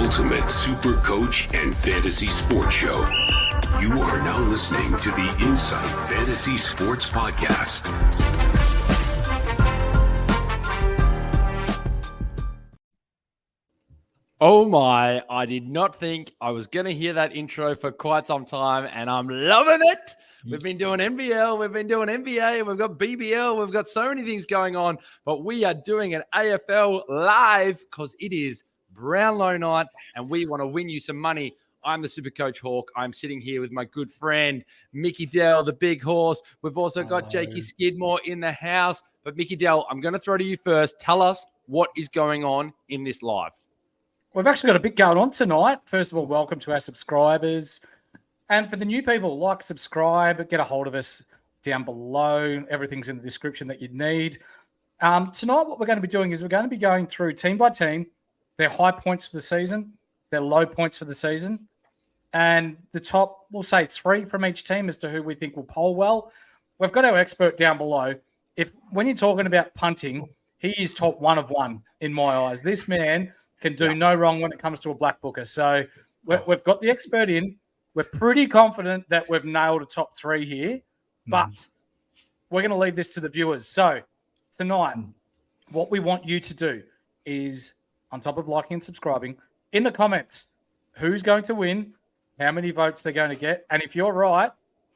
ultimate super coach and fantasy sports show. You are now listening to the Insight Fantasy Sports Podcast. Oh my, I did not think I was going to hear that intro for quite some time, and I'm loving it. We've been doing NBL, we've been doing NBA, we've got BBL, we've got so many things going on, but we are doing an AFL live because it is Brownlow night, and we want to win you some money. I'm the Super Coach Hawk. I'm sitting here with my good friend, Mickey Dell, the big horse. We've also got Jakey Skidmore in the house. But Mickey Dell, I'm going to throw to you first. Tell us what is going on in this live. We've actually got a bit going on tonight. First of all, welcome to our subscribers. And for the new people, like, subscribe, get a hold of us down below. Everything's in the description that you'd need. Tonight, what we're going to be doing is we're going to be going through team by team, their high points for the season, their low points for the season, and the top, we'll say 3 from each team as to who we think will poll well. We've got our expert down below. When you're talking about punting, he is top 1 of 1 in my eyes. This man can do no wrong when it comes to a black booker. So we've got the expert in. We're pretty confident that we've nailed a top 3 here, but we're going to leave this to the viewers. So tonight, what we want you to do is, on top of liking and subscribing, in the comments, who's going to win, how many votes they're going to get, and if you're right,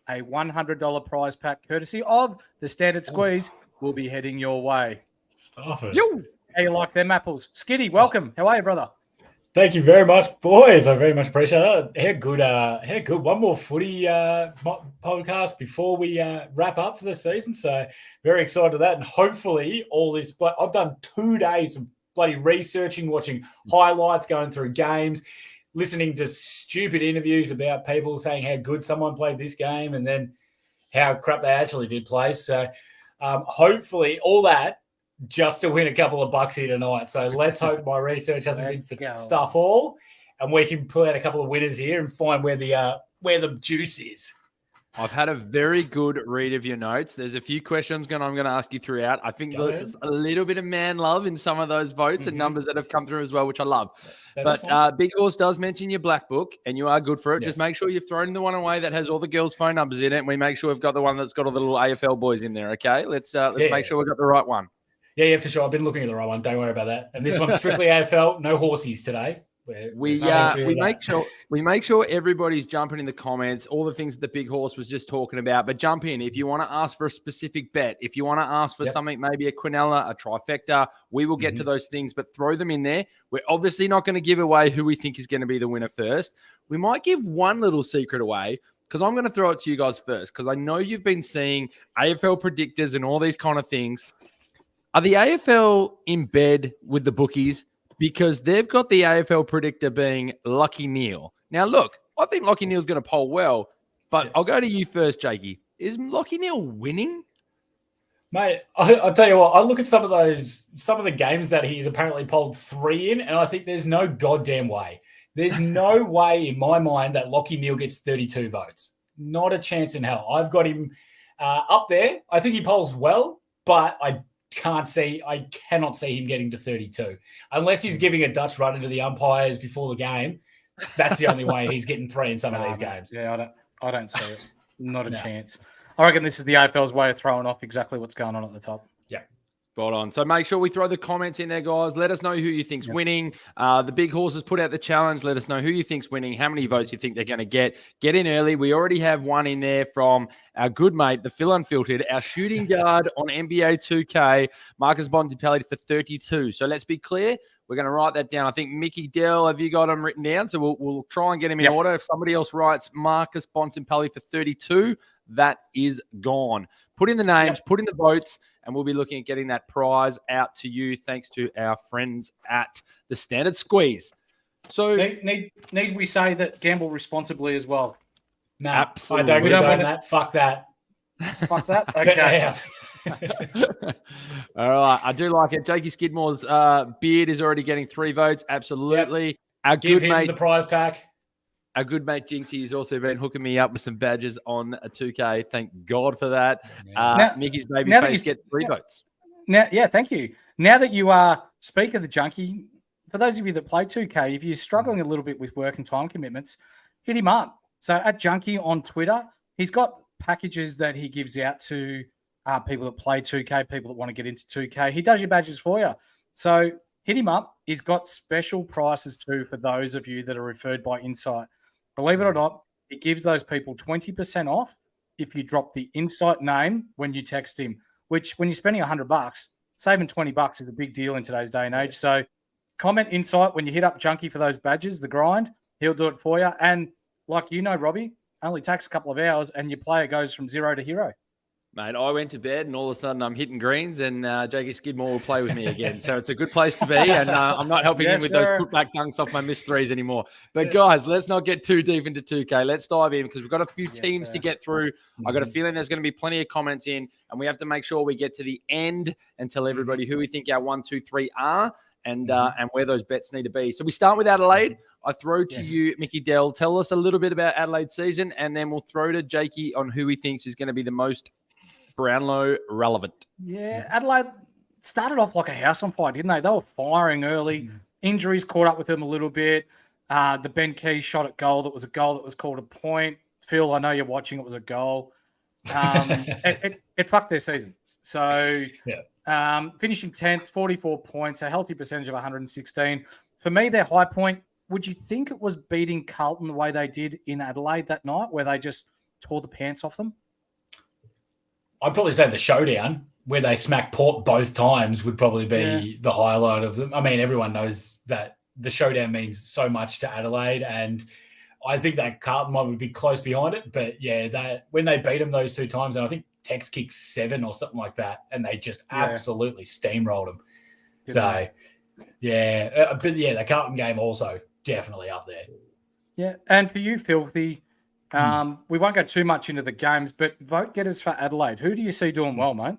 a $100 prize pack courtesy of the Standard Squeeze will be heading your way. Stop it. Yo! How you like them apples? Skiddy, welcome. How are you, brother? Thank you very much, boys. I very much appreciate it. How good. One more footy podcast before we wrap up for the season. So very excited for that. And hopefully all this, I've done 2 days of bloody researching, watching highlights, going through games, listening to stupid interviews about people saying how good someone played this game and then how crap they actually did play. So hopefully all that just to win a couple of bucks here tonight. So let's hope my research hasn't been for stuff all, and we can pull out a couple of winners here and find where the juice is. I've had a very good read of your notes. There's a few questions I'm going to ask you throughout. I think there's a little bit of man love in some of those votes and numbers that have come through as well, which I love. But Big Horse does mention your black book, and you are good for it. Yes. Just make sure you've thrown the one away that has all the girls' phone numbers in it, and we make sure we've got the one that's got all the little AFL boys in there, okay? Let's make sure we've got the right one. Yeah, for sure. I've been looking at the right one. Don't worry about that. And this one's strictly AFL, no horsies today. We make sure everybody's jumping in the comments, all the things that the Big Horse was just talking about. But jump in if you want to ask for a specific bet, if you want to ask for something, maybe a quinella, a trifecta. We will get to those things, but throw them in there. We're obviously not going to give away who we think is going to be the winner first. We might give one little secret away, because I'm going to throw it to you guys first, because I know you've been seeing AFL predictors and all these kind of things. Are the AFL in bed with the bookies? Because they've got the AFL predictor being Lucky Neal. Now, look, I think Lucky Neal's going to poll well, but I'll go to you first, Jakey. Is Lucky Neal winning? Mate, I'll tell you what, I look at some of the games that he's apparently polled 3 in, and I think there's no goddamn way. There's no way in my mind that Lucky Neal gets 32 votes. Not a chance in hell. I've got him up there. I think he polls well, but I cannot see him getting to 32 unless he's giving a Dutch run into the umpires before the game. That's the only way he's getting 3 in some of these games. Yeah, I don't see it. Not a chance. I reckon this is the AFL's way of throwing off exactly what's going on at the top. Yeah. Spot on. So make sure we throw the comments in there, guys. Let us know who you think's winning. The Big Horses put out the challenge. Let us know who you think's winning, how many votes you think they're going to get. Get in early. We already have one in there from our good mate, the Phil Unfiltered, our shooting guard on NBA 2K, Marcus Bontempelli for 32. So let's be clear. We're going to write that down. I think Mickey Dell, have you got them written down? So we'll try and get him in order. If somebody else writes Marcus Bontempelli for 32, that is gone. Put in the names, put in the votes, and we'll be looking at getting that prize out to you thanks to our friends at the Standard Squeeze. So need we say that gamble responsibly as well? No, absolutely. I don't condone that. Fuck that. Fuck that? Okay. All right. I do like it. Jakey Skidmore's beard is already getting 3 votes. Absolutely. Yep. Our Give good him mate, the prize pack. Our good mate Jinxie has also been hooking me up with some badges on a 2K. Thank God for that. Mickey's baby face get 3 votes. Now, thank you. Now that you are speak of the junkie for those of you that play 2K, if you're struggling a little bit with work and time commitments, hit him up. So at Junkie on Twitter, he's got packages that he gives out to people that play 2K, people that want to get into 2K. He does your badges for you. So hit him up. He's got special prices too for those of you that are referred by Insight. Believe it or not, he gives those people 20% off if you drop the Insight name when you text him, which when you're spending $100, saving $20 is a big deal in today's day and age. So comment Insight when you hit up Junkie for those badges, the grind. He'll do it for you. And like you know, Robbie, only takes a couple of hours and your player goes from 0 to hero. Mate, I went to bed and all of a sudden I'm hitting greens and Jakey Skidmore will play with me again. So it's a good place to be. And I'm not helping him with those putback dunks off my missed threes anymore. But guys, let's not get too deep into 2K. Let's dive in because we've got a few teams to get through. I got a feeling there's going to be plenty of comments in and we have to make sure we get to the end and tell everybody who we think our 1, 2, 3 are and where those bets need to be. So we start with Adelaide. I throw to you, Mickey Dell. Tell us a little bit about Adelaide's season and then we'll throw to Jakey on who he thinks is going to be the most Brownlow relevant. Yeah, Adelaide started off like a house on fire, didn't they? They were firing early. Injuries caught up with them a little bit. The Ben Key shot at goal that was a goal that was called a point. Phil, I know you're watching. It was a goal. It fucked their season. So finishing 10th, 44 points, a healthy percentage of 116. For me, their high point, would you think it was beating Carlton the way they did in Adelaide that night where they just tore the pants off them? I'd probably say the showdown where they smacked Port both times would probably be the highlight of them. I mean, everyone knows that the showdown means so much to Adelaide, and I think that Carlton one would be close behind it. But yeah, that when they beat them those 2 times, and I think Tex kicked 7 or something like that, and they just absolutely steamrolled them. But the Carlton game also definitely up there. Yeah, and for you, Filthy. We won't go too much into the games, but vote getters for Adelaide. Who do you see doing well, mate?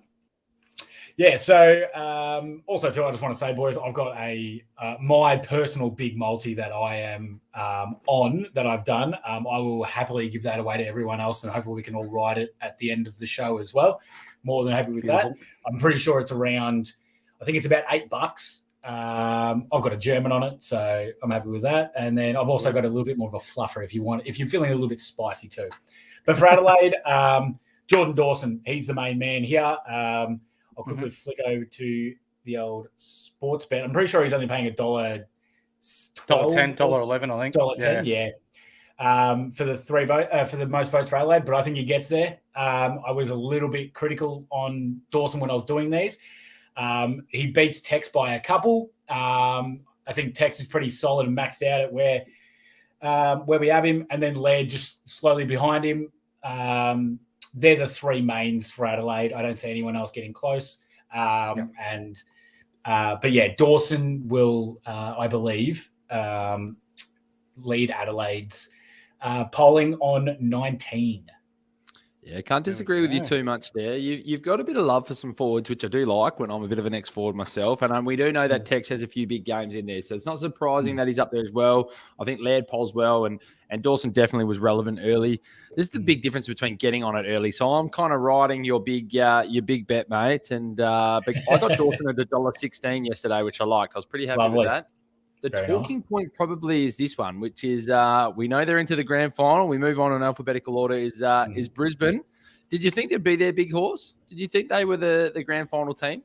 Yeah, so also too, I just want to say, boys, I've got my personal big multi that I am on that I've done. I will happily give that away to everyone else, and hopefully we can all ride it at the end of the show as well. More than happy with that. I'm pretty sure it's around, I think it's about $8. I've got a German on it, so I'm happy with that. And then I've also got a little bit more of a fluffer if you're feeling a little bit spicy too. But for Adelaide, Jordan Dawson, he's the main man here. I'll quickly flick over to the old sports bet. I'm pretty sure he's only paying $1.10, $1.11, I think. $1.10, yeah. For the most votes for Adelaide, but I think he gets there. I was a little bit critical on Dawson when I was doing these. He beats Tex by a couple. I think Tex is pretty solid and maxed out at where we have him, and then Laird just slowly behind him. They're the 3 mains for Adelaide. I don't see anyone else getting close. But yeah, Dawson will, I believe, lead Adelaide's polling on 19. Yeah, can't disagree with you too much there. You've got a bit of love for some forwards, which I do like when I'm a bit of an ex-forward myself. And we do know that Tex has a few big games in there. So it's not surprising that he's up there as well. I think Laird polls well, and Dawson definitely was relevant early. This is the big difference between getting on it early. So I'm kind of riding your big bet, mate. And but I got Dawson at $1.16 yesterday, which I liked. I was pretty happy with that. The talking point probably is this one, which is we know they're into the grand final. We move on in alphabetical order. Is Brisbane? Did you think they'd be their big horse? Did you think they were the grand final team?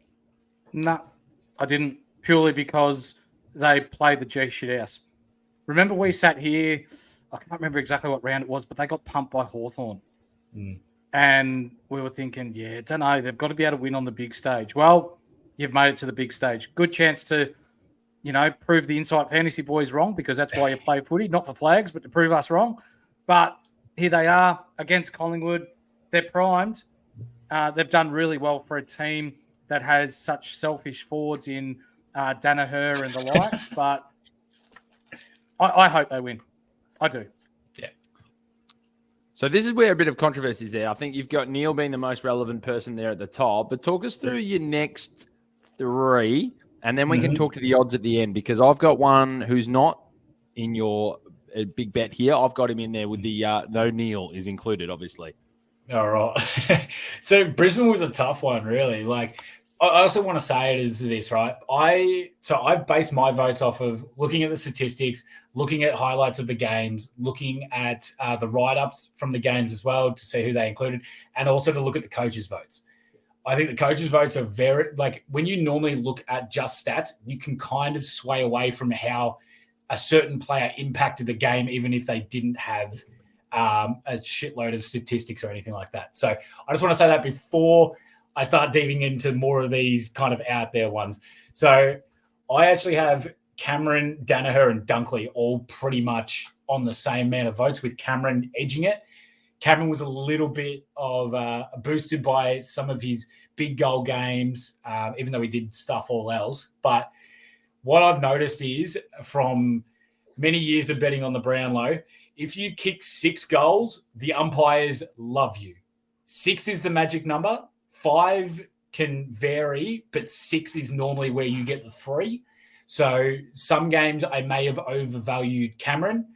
No, I didn't. Purely because they played the G shit house. Remember we sat here, I can't remember exactly what round it was, but they got pumped by Hawthorn. And we were thinking, don't know, they've got to be able to win on the big stage. Well, you've made it to the big stage. Good chance to prove the Insight Fantasy boys wrong, because that's why you play footy, not for flags, but to prove us wrong. But here they are against Collingwood. They're primed. They've done really well for a team that has such selfish forwards in Danaher and the likes. But I hope they win. I do. Yeah. So this is where a bit of controversy is there. I think you've got Neil being the most relevant person there at the top. But talk us through your next 3. And then we can talk to the odds at the end, because I've got one who's not in your big bet here. I've got him in there with the no Neil is included, obviously. All right. So Brisbane was a tough one, really. Like I also want to say it is this, right? I've based my votes off of looking at the statistics, looking at highlights of the games, looking at the write-ups from the games as well to see who they included, and also to look at the coaches' votes. I think the coaches' votes are very, like, when you normally look at just stats, you can kind of sway away from how a certain player impacted the game, even if they didn't have a shitload of statistics or anything like that. So I just want to say that before I start diving into more of these kind of out there ones. So I actually have Cameron, Danaher, and Dunkley all pretty much on the same amount of votes, with Cameron edging it. Cameron was a little bit of boosted by some of his big goal games, even though he did stuff all else. But what I've noticed is, from many years of betting on the Brownlow, if you kick 6 goals, the umpires love you. 6 is the magic number. 5 can vary, but 6 is normally where you get the 3. So some games I may have overvalued Cameron,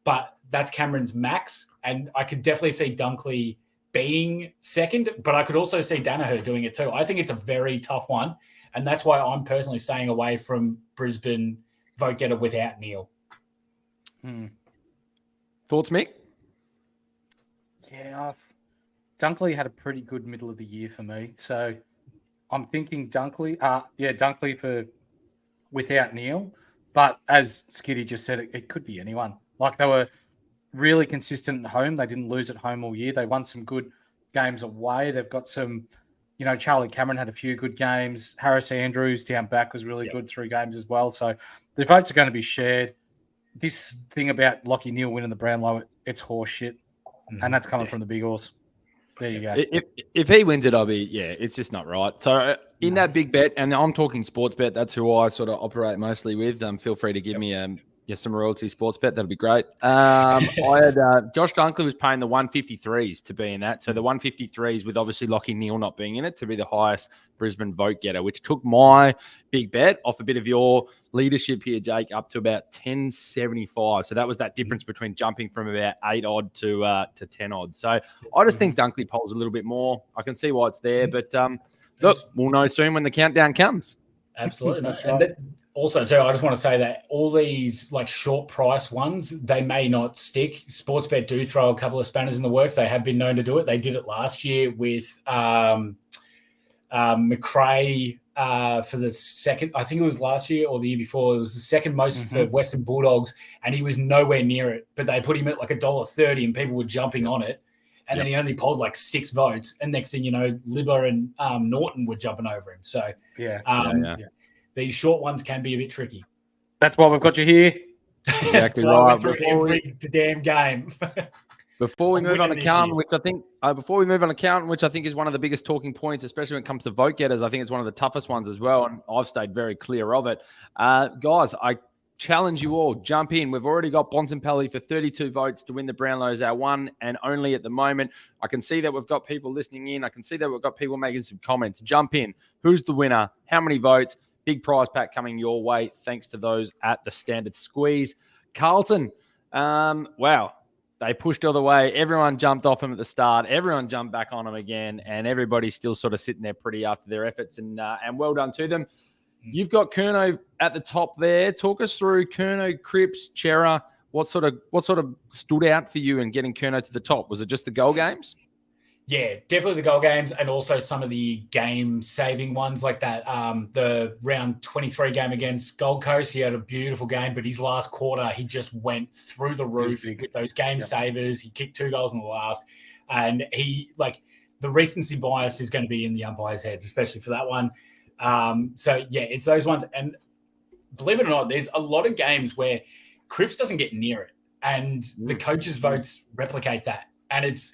but that's Cameron's max. And I could definitely see Dunkley being second, but I could also see Danaher doing it too. I think it's a very tough one, and that's why I'm personally staying away from Brisbane vote getter without Neil. Thoughts, Mick? Yeah, Dunkley had a pretty good middle of the year for me, so I'm thinking Dunkley. Dunkley for without Neil. But as Skiddy just said, it could be anyone. Like, they were really consistent at home. They didn't lose at home all year. They won some good games away. They've got some, Charlie Cameron had a few good games. Harris Andrews down back was really good 3 games as well. So the votes are going to be shared. This thing about Lockie Neal winning the Brownlow, it's horse shit. And that's coming from the big horse. There you go. If he wins it, it's just not right. So in that big bet, and I'm talking sports bet, that's who I sort of operate mostly with. Feel free to give me some royalty sports bet. That'd be great. I had Josh Dunkley was paying the 153s to be in that. So the 153s with obviously Lockie Neal not being in it to be the highest Brisbane vote getter, which took my big bet off a bit of your leadership here, Jake, up to about 1075. So that was that difference between jumping from about 8 odd to 10 odd. So I just think Dunkley polls a little bit more. I can see why it's there, but look, we'll know soon when the countdown comes. Absolutely. That's right. Also, too, I just want to say that all these like short price ones, they may not stick. Sportsbet do throw a couple of spanners in the works. They have been known to do it. They did it last year with McRae for the second. I think it was last year or the year before. It was the second most for Western Bulldogs, and he was nowhere near it. But they put him at like $1.30, and people were jumping on it. And then he only polled like 6 votes. And next thing you know, Libba and Norton were jumping over him. So these short ones can be a bit tricky. That's why we've got you here. Exactly right. Every damn game. Before we move on to Carlton, which I think is one of the biggest talking points, especially when it comes to vote getters, I think it's one of the toughest ones as well, and I've stayed very clear of it. Guys, I challenge you all, jump in. We've already got Bontempelli for 32 votes to win the Brownlows, our one and only at the moment. I can see that we've got people listening in. I can see that we've got people making some comments. Jump in. Who's the winner? How many votes? Big prize pack coming your way, thanks to those at the Standard Squeeze. Carlton, wow. They pushed all the way. Everyone jumped off him at the start. Everyone jumped back on him again, and everybody's still sort of sitting there pretty after their efforts, and well done to them. You've got Curnow at the top there. Talk us through Curnow, Cripps, Chera. What sort of stood out for you in getting Curnow to the top? Was it just the goal games? Yeah, definitely the goal games, and also some of the game-saving ones like that. The round 23 game against Gold Coast, he had a beautiful game, but his last quarter, he just went through the roof with those game savers. He kicked 2 goals in the last, and the recency bias is going to be in the umpires' heads, especially for that one. It's those ones. And believe it or not, there's a lot of games where Cripps doesn't get near it, and the coaches' votes replicate that. And it's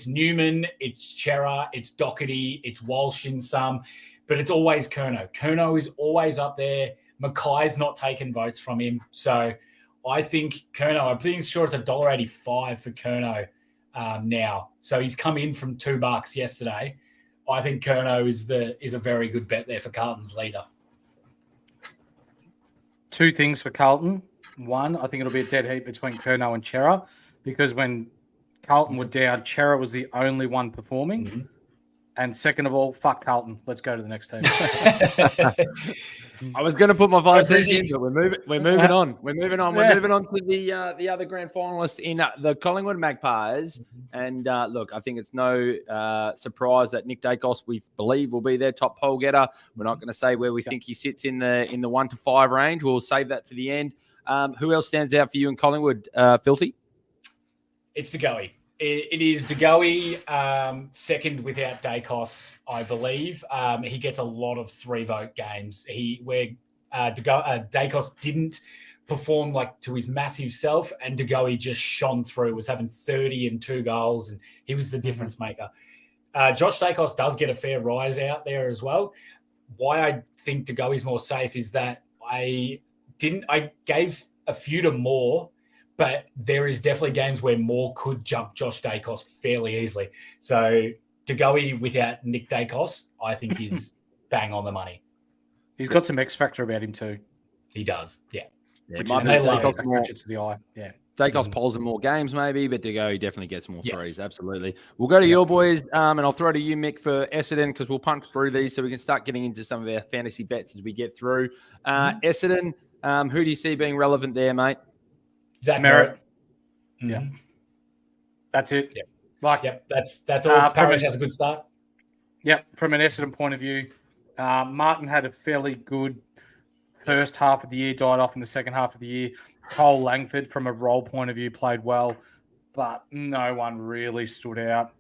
Newman, it's Chera, it's Doherty, it's Walsh in some, but it's always Curnow. Curnow is always up there. Mackay's not taking votes from him. So I think Curnow, I'm pretty sure it's $1.85 for Curnow now. So he's come in from $2 yesterday. I think Curnow is a very good bet there for Carlton's leader. 2 things for Carlton. One, I think it'll be a dead heat between Curnow and Chera, because when Carlton were down, Chera was the only one performing. And second of all, fuck Carlton. Let's go to the next team. I was going to put my 5 cents in, but we're moving on. We're moving on. We're moving on to the other grand finalist in the Collingwood Magpies. And look, I think it's no surprise that Nick Dacos, we believe, will be their top pole getter. We're not going to say where we think he sits in the 1 to 5 range. We'll save that for the end. Who else stands out for you in Collingwood, Filthy? It's De Goey. It is De Goey, second without Dacos, I believe. He gets a lot of 3-vote games. Dacos didn't perform like to his massive self, and De Goey just shone through, was having 30 and 2 goals, and he was the difference maker. Josh Dacos does get a fair rise out there as well. Why I think De Goey's more safe is that I gave a few to Moore, but there is definitely games where Moore could jump Josh Dacos fairly easily. So De Goey without Nick Dacos, I think is bang on the money. He's got some X factor about him too. He does, yeah. Which is catch it to the eye. Yeah. Dacos polls in more games maybe, but De Goey definitely gets more threes. Absolutely. We'll go to your boys, and I'll throw to you, Mick, for Essendon, because we'll punch through these so we can start getting into some of our fantasy bets as we get through. Essendon, who do you see being relevant there, mate? Zach Merritt. Yeah. That's it. Yep. That's all. Parrish has a good start. Yep. From an Essendon point of view, Martin had a fairly good first half of the year, died off in the second half of the year. Cole Langford, from a role point of view, played well, but no one really stood out.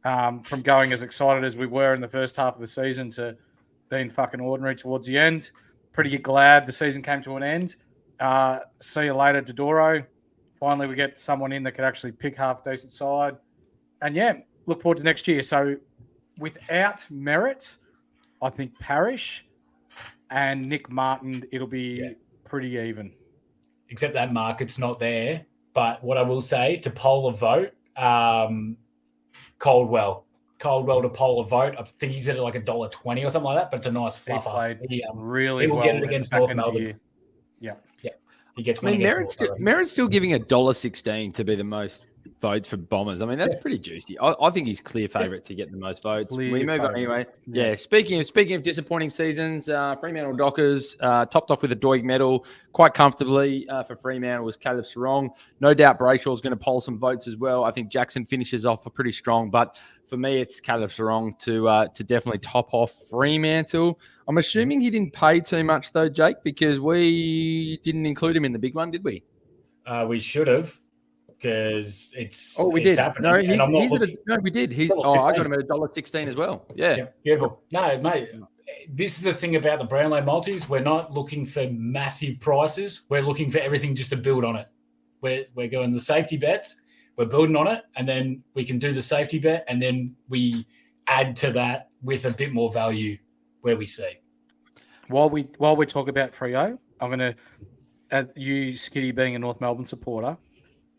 From going as excited as we were in the first half of the season to being fucking ordinary towards the end, pretty glad the season came to an end. See you later, Dodoro. Finally, we get someone in that could actually pick half decent side. And yeah, look forward to next year. So without Merritt, I think Parrish and Nick Martin, it'll be pretty even. Except that market's not there. But what I will say, to poll a vote, Caldwell to poll a vote. I think he's at like $1.20 or something like that, but it's a nice fluffer. He really will well get it against North Melbourne. Yeah. He gets. Merritt's still giving $1.16 to be the most votes for Bombers. I mean, that's pretty juicy. I think he's clear favourite to get the most votes. We move on anyway. Yeah. Speaking of disappointing seasons, Fremantle Dockers topped off with a Doig medal quite comfortably for Fremantle was Caleb Sarong. No doubt Brayshaw's going to poll some votes as well. I think Jackson finishes off pretty strong, but for me, it's Caleb Sarong to definitely top off Fremantle. I'm assuming he didn't pay too much though, Jake, because we didn't include him in the big one, did we? We should have. Because it's we did. Happening. We did. I got him at $1.16 as well. Yeah, beautiful. No, mate, this is the thing about the Brownlow multis. We're not looking for massive prices. We're looking for everything just to build on it. We're going the safety bets. We're building on it, and then we can do the safety bet, and then we add to that with a bit more value where we see. While we talk about Freo, I'm going to you, Skitty, being a North Melbourne supporter.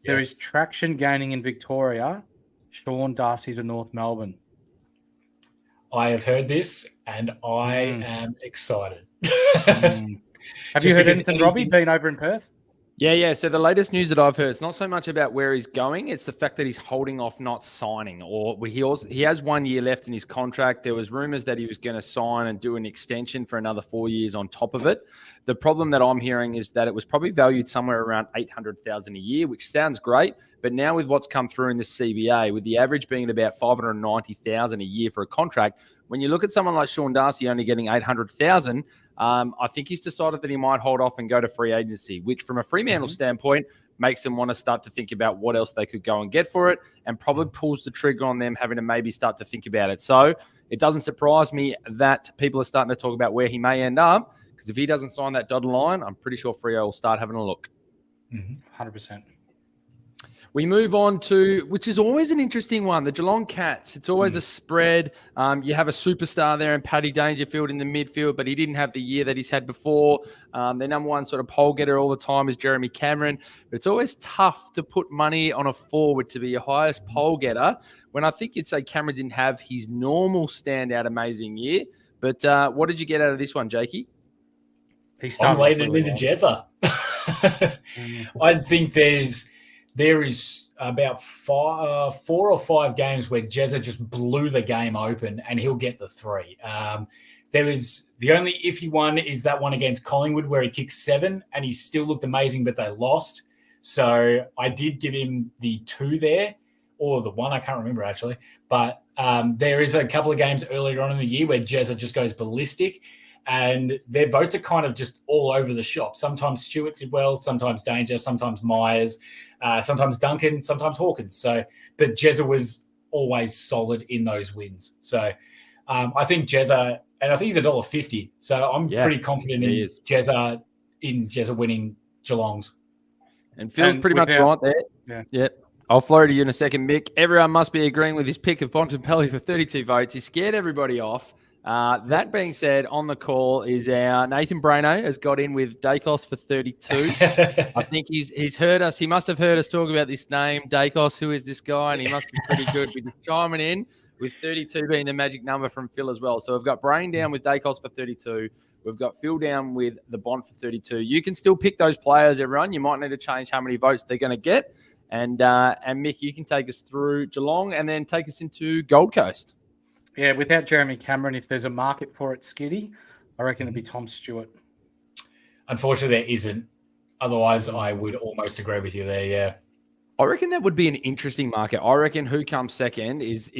There is traction gaining in Victoria. Sean Darcy to North Melbourne. I have heard this, and I am excited. Have you heard anything, Robbie, being over in Perth? Yeah. So the latest news that I've heard, it's not so much about where he's going. It's the fact that he's holding off not signing, or he has 1 year left in his contract. There was rumors that he was going to sign and do an extension for another 4 years on top of it. The problem that I'm hearing is that it was probably valued somewhere around $800,000 a year, which sounds great. But now with what's come through in the CBA, with the average being at about $590,000 a year for a contract, when you look at someone like Sean Darcy only getting $800,000, I think he's decided that he might hold off and go to free agency, which from a Fremantle standpoint makes them want to start to think about what else they could go and get for it, and probably pulls the trigger on them having to maybe start to think about it. So it doesn't surprise me that people are starting to talk about where he may end up, because if he doesn't sign that dotted line, I'm pretty sure Freo will start having a look. 100%. We move on to, which is always an interesting one, the Geelong Cats. It's always a spread. You have a superstar there in Paddy Dangerfield in the midfield, but he didn't have the year that he's had before. Their number one sort of poll getter all the time is Jeremy Cameron. But it's always tough to put money on a forward to be your highest poll getter when I think you'd say Cameron didn't have his normal standout amazing year. But what did you get out of this one, Jakey? I'm leading into Jezza. I think there's there is about 4 or 5 games where Jezza just blew the game open and he'll get the 3. There was the only iffy one is that one against Collingwood where he kicked 7 and he still looked amazing, but they lost. So I did give him the 2 there, or the 1, I can't remember actually. But there is a couple of games earlier on in the year where Jezza just goes ballistic and their votes are kind of just all over the shop. Sometimes Stewart did well, sometimes Danger, sometimes Myers, sometimes Duncan, sometimes Hawkins. So, but Jezza was always solid in those wins. So I think Jezza, and I think he's $1.50. So I'm pretty confident in Jezza winning Geelong's. And Phil's pretty much right there. Yeah. I'll flow to you in a second, Mick. Everyone must be agreeing with his pick of Bontempelli for 32 votes. He scared everybody off. That being said, on the call is our Nathan Brano has got in with Dacos for 32. I think he's heard us. He must have heard us talk about this name, Dacos. Who is this guy? And he must be pretty good. We're just chiming in with 32 being the magic number from Phil as well. So we've got Brain down with Dacos for 32. We've got Phil down with the Bont for 32. You can still pick those players, everyone. You might need to change how many votes they're going to get. And Mick, you can take us through Geelong and then take us into Gold Coast. Yeah, without Jeremy Cameron, if there's a market for it, Skiddy, I reckon it'd be Tom Stewart. Unfortunately, there isn't. Otherwise, I would almost agree with you there, yeah. I reckon that would be an interesting market. I reckon who comes second is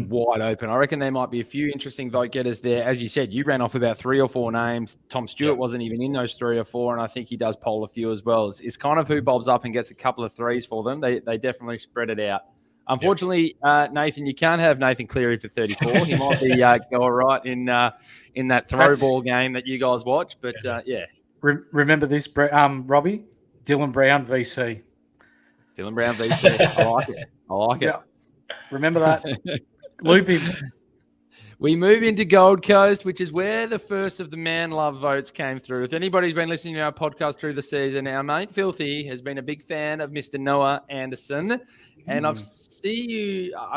wide open. I reckon there might be a few interesting vote getters there. As you said, you ran off about 3 or 4 names. Tom Stewart wasn't even in those 3 or 4, and I think he does poll a few as well. It's kind of who bobs up and gets a couple of 3s for them. They definitely spread it out. Unfortunately, Nathan, you can't have Nathan Cleary for 34. He might be go all right in that throw ball game that you guys watch. But, Remember this, Robbie? Dylan Brown, VC. Dylan Brown, VC. I like it. Yeah. Remember that? Loop him. We move into Gold Coast, which is where the first of the Man Love votes came through. If anybody's been listening to our podcast through the season, our mate Filthy has been a big fan of Mr. Noah Anderson. And I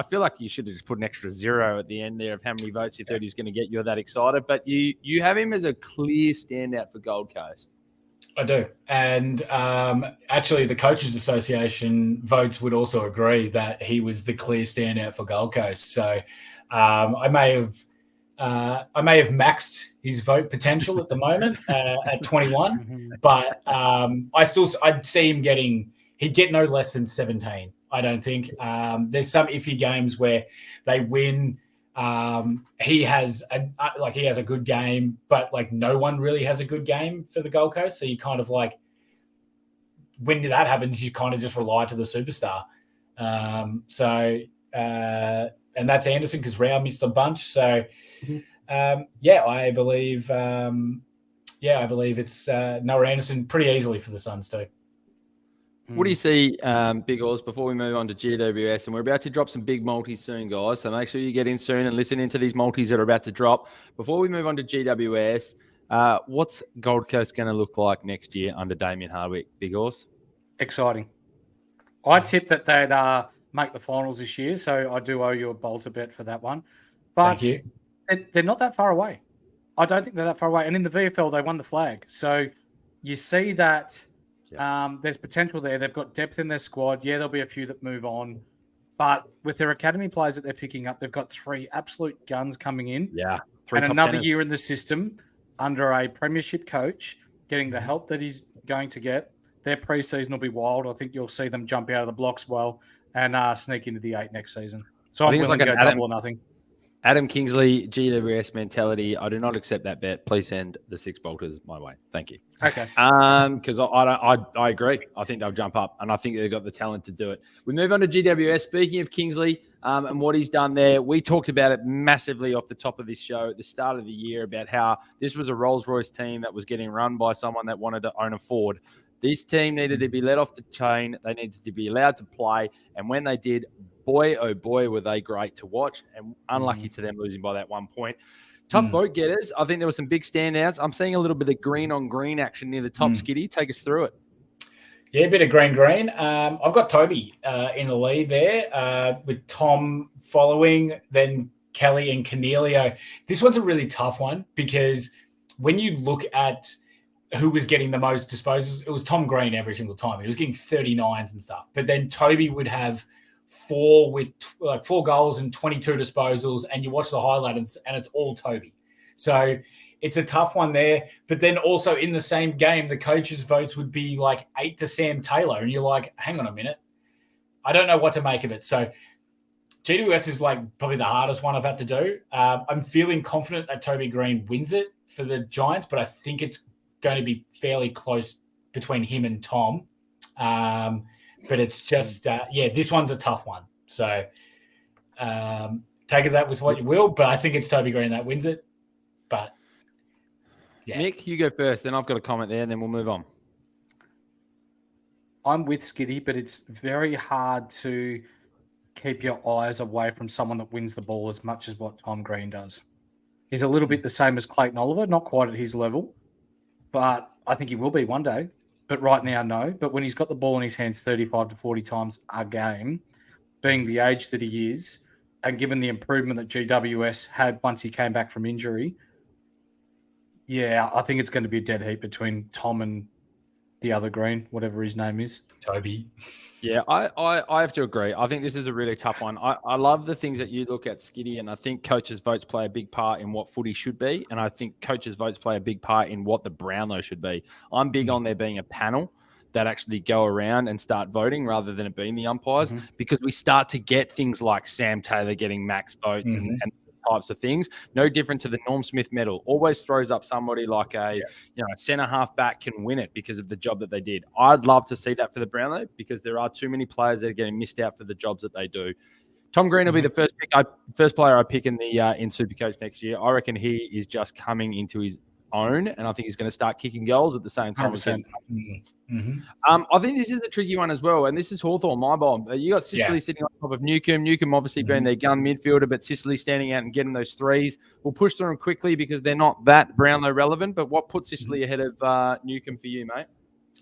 feel like you should have just put an extra 0 at the end there of how many votes you thought he was going to get. You're that excited. But you have him as a clear standout for Gold Coast. I do. And actually, the Coaches Association votes would also agree that he was the clear standout for Gold Coast. So I may have maxed his vote potential at the moment at 21, but I'd see him he'd get no less than 17. I don't think. There's some iffy games where they win. He has a good game, but like no one really has a good game for the Gold Coast. So you kind of like, when that happens, you kind of just rely to the superstar. And that's Anderson because Rao missed a bunch. So I believe it's Noah Anderson pretty easily for the Suns too. What do you see, Big Oz, before we move on to GWS? And we're about to drop some big multis soon, guys. So make sure you get in soon and listen into these multis that are about to drop. Before we move on to GWS, what's Gold Coast going to look like next year under Damien Hardwick, Big Oz? Exciting. I tipped that they'd make the finals this year, so I do owe you a bolter bet for that one. But they're not that far away. I don't think they're that far away. And in the VFL, they won the flag. So you see that... there's potential there. They've got depth in their squad. Yeah, there'll be a few that move on. But with their academy players that they're picking up, they've got 3 absolute guns coming in. Yeah. And another year in the system under a premiership coach, getting the help that he's going to get. Their preseason will be wild. I think you'll see them jump out of the blocks well and sneak into the 8 next season. So I'm willing to go double or nothing. Adam Kingsley, GWS mentality. I do not accept that bet. Please send the 6 bolters my way. Thank you. Okay. Because I agree. I think they'll jump up, and I think they've got the talent to do it. We move on to GWS. Speaking of Kingsley and what he's done there, we talked about it massively off the top of this show at the start of the year about how this was a Rolls-Royce team that was getting run by someone that wanted to own a Ford. This team needed to be let off the chain. They needed to be allowed to play, and when they did, boy, oh boy, were they great to watch, and unlucky to them losing by that 1 point. Tough vote getters. I think there were some big standouts. I'm seeing a little bit of green on green action near the top. Skiddy, take us through it. Yeah, a bit of green. I've got Toby in the lead there with Tom following, then Kelly and Cornelio. This one's a really tough one because when you look at who was getting the most disposals, it was Tom Green every single time. He was getting 39s and stuff. But then Toby would have 4 goals and 22 disposals, and you watch the highlight and it's all Toby. So it's a tough one there. But then also in the same game, the coaches' votes would be like 8 to Sam Taylor. And you're like, hang on a minute. I don't know what to make of it. So GWS is like probably the hardest one I've had to do. I'm feeling confident that Toby Green wins it for the Giants, but I think it's going to be fairly close between him and Tom. But it's just, this one's a tough one. So take that with what you will, but I think it's Toby Green that wins it. But yeah. Nick, you go first, then I've got a comment there, and then we'll move on. I'm with Skiddy, but it's very hard to keep your eyes away from someone that wins the ball as much as what Tom Green does. He's a little bit the same as Clayton Oliver, not quite at his level, but I think he will be one day. But right now, no. But when he's got the ball in his hands 35 to 40 times a game, being the age that he is, and given the improvement that GWS had once he came back from injury, I think it's going to be a dead heat between Tom and the other Green, whatever his name is. Toby. Yeah, I have to agree. I think this is a really tough one. I love the things that you look at, Skiddy, and I think coaches' votes play a big part in what footy should be, and I think coaches' votes play a big part in what the Brownlow should be. I'm big on there being a panel that actually go around and start voting rather than it being the umpires, because we start to get things like Sam Taylor getting max votes and types of things. No different to the Norm Smith medal. Always throws up somebody like a centre half back can win it because of the job that they did. I'd love to see that for the Brownlow because there are too many players that are getting missed out for the jobs that they do. Tom Green will be the first player I pick in the in Supercoach next year. I reckon he is just coming into his own, and I think he's going to start kicking goals at the same time. I think this is a tricky one as well, and this is Hawthorn, my bomb. You got Sicily sitting on top of Newcomb. Newcomb obviously being their gun midfielder, but Sicily standing out and getting those threes. We'll push through them quickly because they're not that Brownlow relevant, but what puts Sicily ahead of Newcomb for you, mate?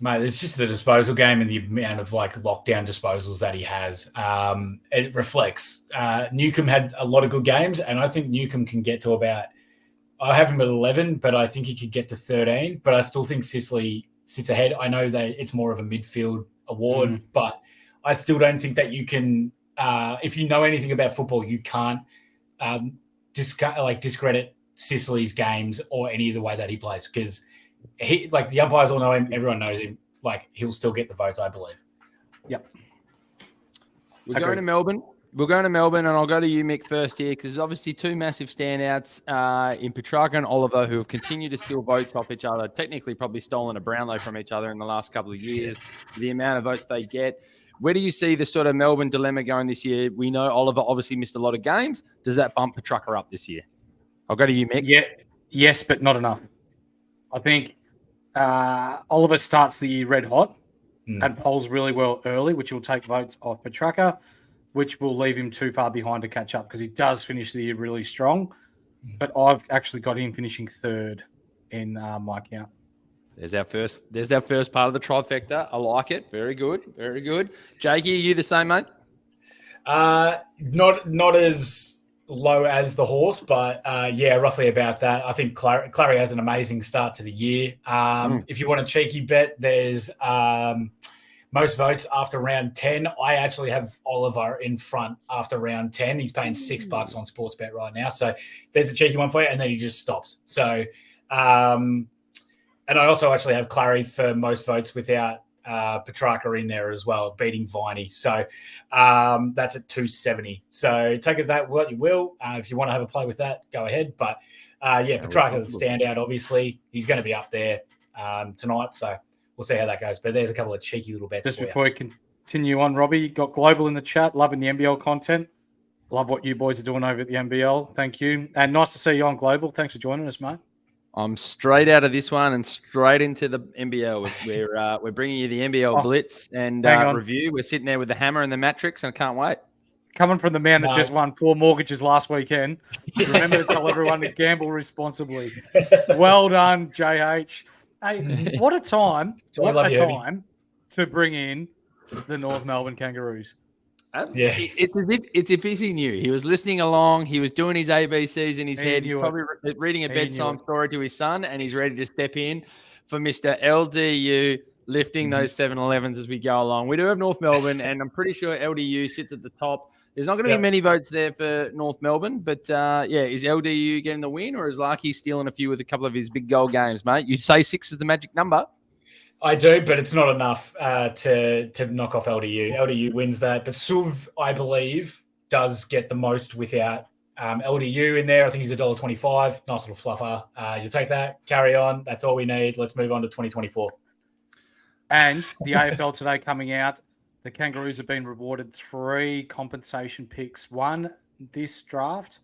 Mate, it's just the disposal game and the amount of lockdown disposals that he has. It reflects. Newcomb had a lot of good games, and I think Newcomb can get to about, I have him at 11, but I think he could get to 13. But I still think Sicily sits ahead. I know that it's more of a midfield award, but I still don't think that you can, if you know anything about football, you can't discredit Sicily's games or any of the way that he plays, because he, the umpires all know him, everyone knows him. He'll still get the votes, I believe. Yep. We're going to Melbourne. We're going to Melbourne, and I'll go to you, Mick, first here, because there's obviously two massive standouts in Petrarca and Oliver who have continued to steal votes off each other, technically probably stolen a Brownlow from each other in the last couple of years, the amount of votes they get. Where do you see the sort of Melbourne dilemma going this year? We know Oliver obviously missed a lot of games. Does that bump Petrarca up this year? I'll go to you, Mick. Yeah, yes, but not enough. I think Oliver starts the year red hot and polls really well early, which will take votes off Petrarca, which will leave him too far behind to catch up because he does finish the year really strong. But I've actually got him finishing third in my count. There's our first part of the trifecta. I like it. Very good. Very good. Jakey, are you the same, mate? Not as low as the horse, but roughly about that. I think Clary has an amazing start to the year. If you want a cheeky bet, there's most votes after round 10. I actually have Oliver in front after round 10. He's paying $6 on Sportsbet right now. So there's a cheeky one for you, and then he just stops. So, and I also actually have Clary for most votes without Petrarca in there as well, beating Viney. So that's at 270. So take it that what you will. If you want to have a play with that, go ahead. But Petrarca the standout, obviously. He's going to be up there tonight. So we'll see how that goes. But there's a couple of cheeky little bets. Just before we continue on, Robbie, you got Global in the chat, loving the NBL content. Love what you boys are doing over at the NBL. Thank you. And nice to see you on Global. Thanks for joining us, mate. I'm straight out of this one and straight into the NBL. We're bringing you the NBL Blitz and review. We're sitting there with the hammer and the matrix, and I can't wait. Coming from the man that just won 4 mortgages last weekend, remember to tell everyone to gamble responsibly. Well done, JH. Hey, what a time! What a time to bring in the North Melbourne Kangaroos. It's as if he knew. He was listening along. He was doing his ABCs in his head. He's probably reading a bedtime story to his son, and he's ready to step in for Mr. LDU lifting those 7-11s as we go along. We do have North Melbourne, and I'm pretty sure LDU sits at the top. There's not going to be many votes there for North Melbourne, but is LDU getting the win, or is Larky stealing a few with a couple of his big goal games, mate? You say 6 is the magic number. I do, but it's not enough to knock off LDU. LDU wins that, but Suv, I believe, does get the most without LDU in there. I think he's $1.25. Nice little fluffer. You'll take that. Carry on. That's all we need. Let's move on to 2024. And the AFL today coming out. The Kangaroos have been rewarded 3 compensation picks. 1 this draft,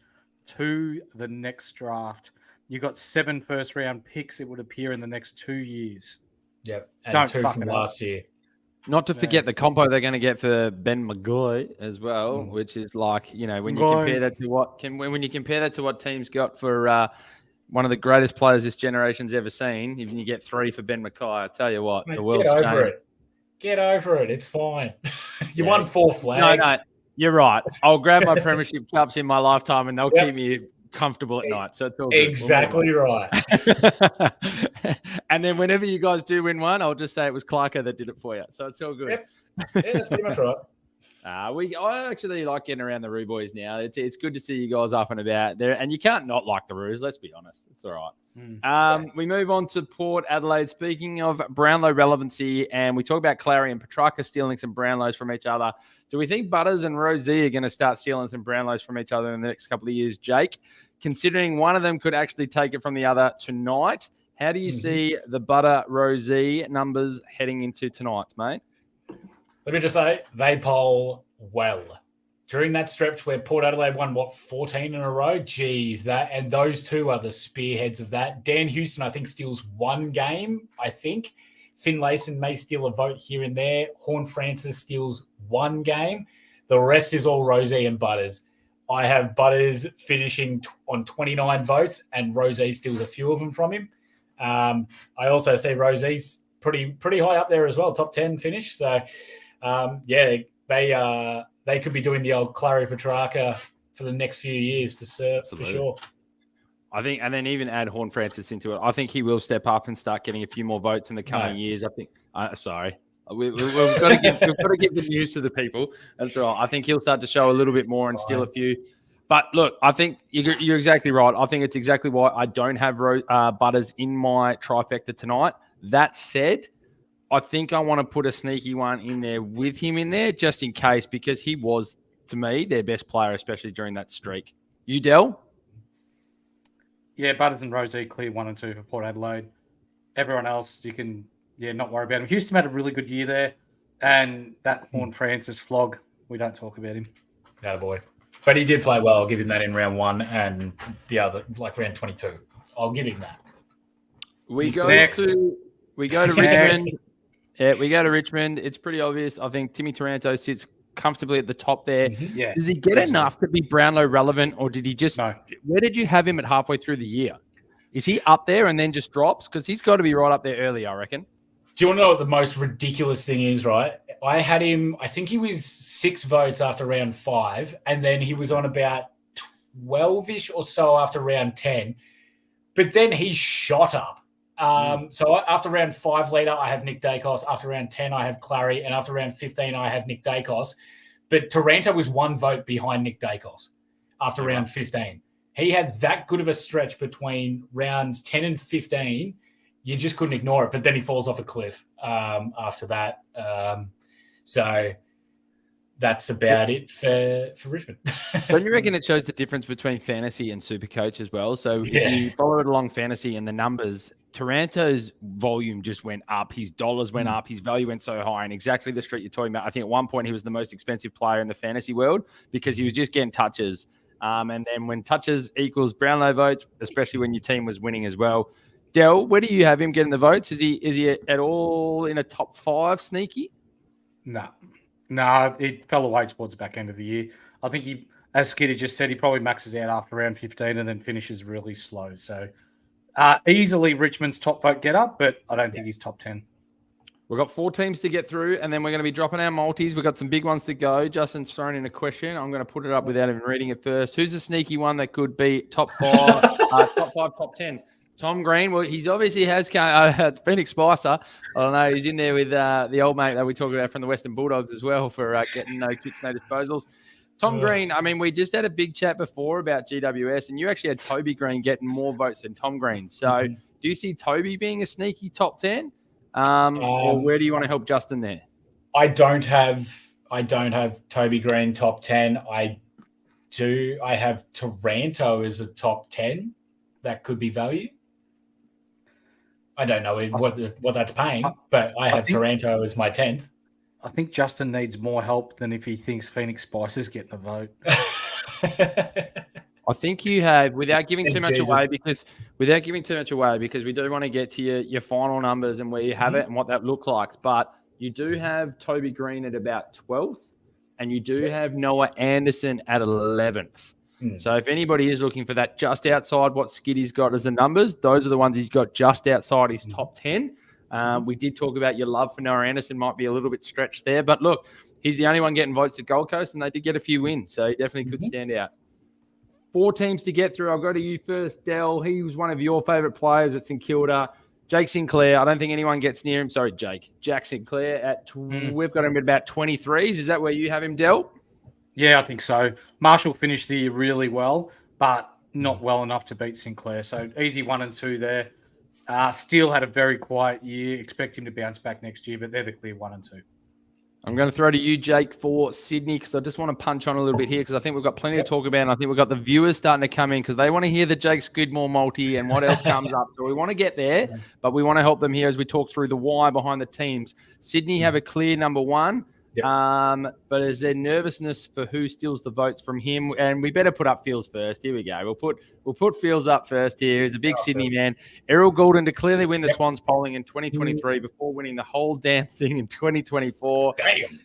2 the next draft. You got 7 first-round picks, it would appear, in the next 2 years. Yep. And Don't 2 fuck from it up. last year. Not to forget the compo they're going to get for Ben McGoy as well, which is like, when you compare that to when you compare that to what teams got for one of the greatest players this generation's ever seen, if you get 3 for Ben McKay, I tell you what, Mate, the world's get over changed. it. Get over it. It's fine. You won 4 flags. No, you're right. I'll grab my premiership cups in my lifetime, and they'll keep me comfortable at night. So it's all good. Exactly right. And then whenever you guys do win one, I'll just say it was Clarko that did it for you. So it's all good. Yep. Yeah, that's pretty much right. I actually like getting around the Roo boys now. It's good to see you guys up and about there, and you can't not like the Roos. Let's be honest, it's all right. We move on to Port Adelaide. Speaking of Brownlow relevancy, and we talk about Clary and Petrarca stealing some Brownlows from each other. Do we think Butters and Rosie are going to start stealing some Brownlows from each other in the next couple of years, Jake? Considering one of them could actually take it from the other tonight, how do you see the Butter Rosie numbers heading into tonight, mate? Let me just say, they poll well. During that stretch where Port Adelaide won, 14 in a row? Geez, and those two are the spearheads of that. Dan Houston, I think, steals 1 game, I think. Finlayson may steal a vote here and there. Horn Francis steals 1 game. The rest is all Rosie and Butters. I have Butters finishing on 29 votes, and Rosie steals a few of them from him. I also see Rosie's pretty high up there as well, top 10 finish. So, they could be doing the old Clary Petrarca for the next few years for sure. I think, and then even add Horn Francis into it. I think he will step up and start getting a few more votes in the coming years. I think. We've got to give the news to the people. That's all. I think he'll start to show a little bit more and steal a few. But look, I think you're exactly right. I think it's exactly why I don't have Butters in my trifecta tonight. That said, I think I want to put a sneaky one in there with him in there just in case, because he was, to me, their best player, especially during that streak. You, Del? Yeah, Butters and Rosie clear 1 and 2 for Port Adelaide. Everyone else, you can not worry about him. Houston had a really good year there, and that Horn Francis flog, we don't talk about him. Attaboy. But he did play well. I'll give him that in round 1 and the other, like round 22. I'll give him that. We go to Richmond. Yeah, we go to Richmond. It's pretty obvious. I think Timmy Taranto sits comfortably at the top there. Yeah. Does he get enough to be Brownlow relevant, or did he just? No. Where did you have him at halfway through the year? Is he up there and then just drops? Because he's got to be right up there early, I reckon. Do you want to know what the most ridiculous thing is, right? I had him, I think he was 6 votes after round 5, and then he was on about 12-ish or so after round 10. But then he shot up. So after round 5 later, I have Nick Dacos. After round 10, I have Clary. And after round 15, I have Nick Dacos. But Taranto was 1 vote behind Nick Dacos after round 15. He had that good of a stretch between rounds 10 and 15. You just couldn't ignore it. But then he falls off a cliff after that. So that's about it for Richmond. Don't you reckon it shows the difference between fantasy and Supercoach as well? So if you follow it along fantasy and the numbers, Taranto's volume just went up. His dollars went up. His value went so high. And exactly the street you're talking about. I think at one point he was the most expensive player in the fantasy world because he was just getting touches. And then when touches equals Brownlow votes, especially when your team was winning as well. Del, where do you have him getting the votes? Is he at all in a top 5 sneaky? No, it fell away towards the back end of the year. I think he, as Skiddy just said, he probably maxes out after round 15 and then finishes really slow. So easily Richmond's top vote get up, but I don't think he's top 10. We've got 4 teams to get through, and then we're going to be dropping our multis. We've got some big ones to go. Justin's thrown in a question. I'm going to put it up without even reading it first. Who's the sneaky one that could be top 5, top 10? Tom Green, well, he's obviously has Phoenix Spicer. I don't know. He's in there with the old mate that we talked about from the Western Bulldogs as well for getting no kicks, no disposals. Tom Green, I mean, we just had a big chat before about GWS, and you actually had Toby Green getting more votes than Tom Green. So do you see Toby being a sneaky top 10? Or where do you want to help Justin there? I don't have Toby Green top 10. I have Taranto as a top 10. That could be value. I don't know what that's paying, but I have Taranto as my 10th. I think Justin needs more help than if he thinks Phoenix Spicer's getting a vote. I think you have, without giving too much away, because we do want to get to your final numbers and where you have it and what that looks like. But you do have Toby Green at about 12th, and you do have Noah Anderson at 11th. So if anybody is looking for that just outside what Skiddy's got as the numbers, those are the ones he's got just outside his top 10. We did talk about your love for Noah Anderson might be a little bit stretched there. But look, he's the only one getting votes at Gold Coast, and they did get a few wins. So he definitely could stand out. 4 teams to get through. I'll go to you first, Del. He was one of your favourite players at St Kilda. Jake Sinclair, I don't think anyone gets near him. Sorry, Jack Sinclair. We've got him at about 23s. Is that where you have him, Del? Yeah, I think so. Marshall finished the year really well, but not well enough to beat Sinclair. So easy 1 and 2 there. Steele had a very quiet year. Expect him to bounce back next year, but they're the clear 1 and 2. I'm going to throw to you, Jake, for Sydney, because I just want to punch on a little bit here because I think we've got plenty to talk about, and I think we've got the viewers starting to come in because they want to hear the Jake Skidmore multi and what else comes up. So we want to get there, but we want to help them here as we talk through the why behind the teams. Sydney have a clear number 1. But is there nervousness for who steals the votes from him? And we better put up Fields first. Here we go. We'll put Fields up first here. He's a big Sydney man. Errol Goulden to clearly win the Swans polling in 2023 before winning the whole damn thing in 2024. Damn.